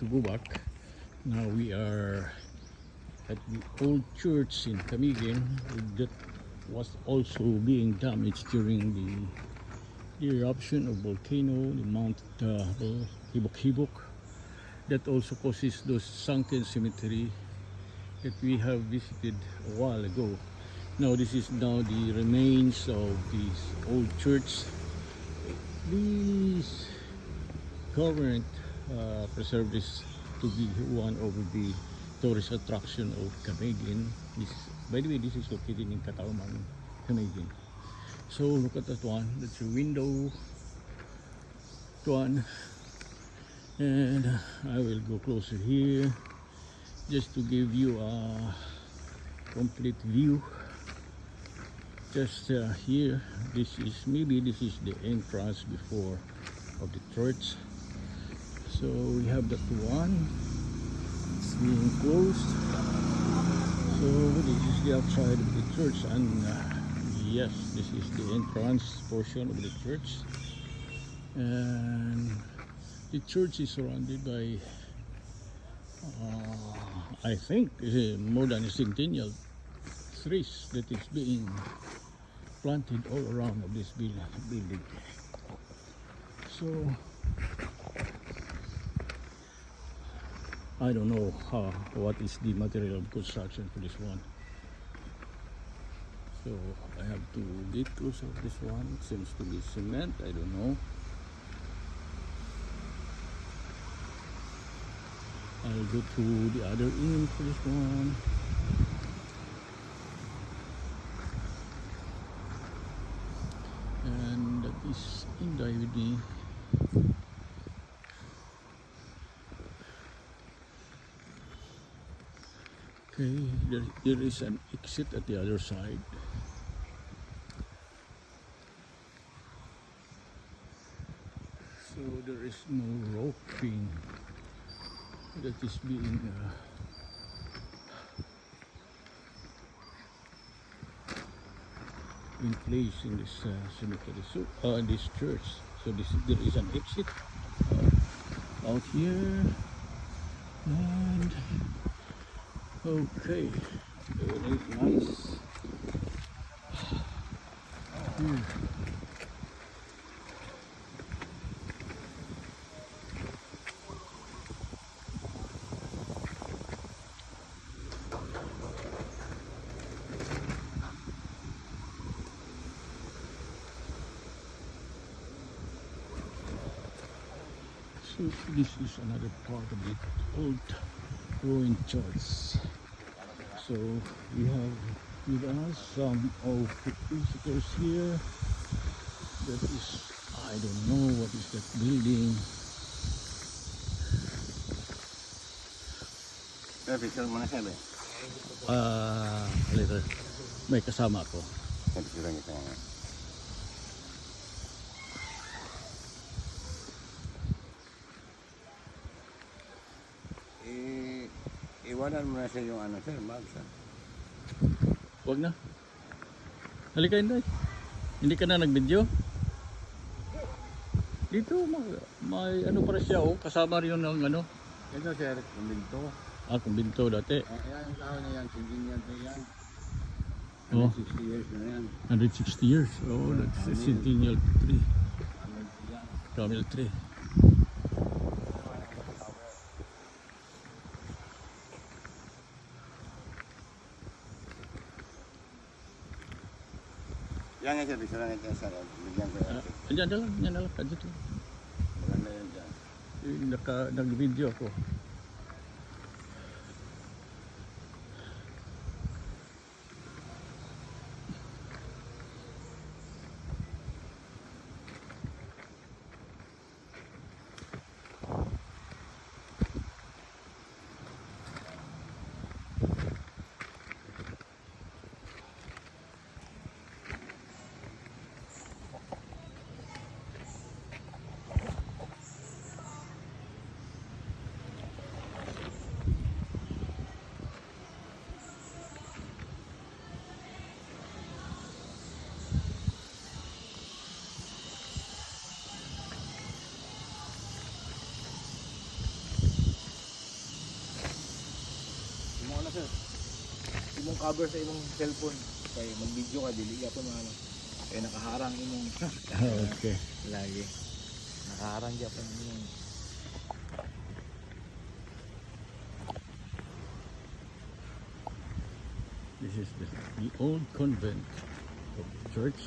to go back. Now we are at the old church in Camiguin that was also being damaged during the eruption of volcano, the Mount Hibok-Hibok. That also causes those sunken cemetery that we have visited a while ago. Now this is now the remains of this old church. This government preserved this to be one of the tourist attraction of Camiguin. By the way, this is located in Catauman, Camiguin. So look at that one. That's a window. That one. And I will go closer here just to give you a complete view. Just here, this is the entrance before of the church. So we have that one. It's being closed. So this is the outside of the church, and yes, this is the entrance portion of the church. And the church is surrounded by I think more than a centennial trees that is being planted all around of this building. So I don't know what is the material of construction for this one. So I have to get closer to this one. It seems to be cement. I don't know. I'll go to the other end for this one. And that is in David. Okay, there is an exit at the other side. So there is no roping that is being in place in this cemetery, so in this church. So there is an exit out here, and okay, very nice here. So this is another part of the old ruined church. So we have with us some of the visitors here. That is, I don't know what is that building. Picture mo na siya ba? Later. May kasama ko. Picture lang ito nga. Iwanan mo na siya yung ano sir, magsa. Huwag na. Halika Inday. Hindi ka na nag-video? Dito may ano para siya, oh, kasama rin yung ano. Ito sir, kumbinto. Kumbinto dati. Ayan ang tao na yan, centennial tree yan. Oh. 160 years na yan. 160 years. Oh, that's a centennial tree. Camel tree. Yan nga sir, bisa lang ito sir. Bigyan ko yan. Yan na lang. Dito. Maganda yan dyan. Nag-video ako. sir. Imong cover sa imong cellphone. Kaya mag-video ka, dili ka po ano. Kaya nakaharang imong Okay. lagi. Nakaharang ka pa imong. This is the old convent of church.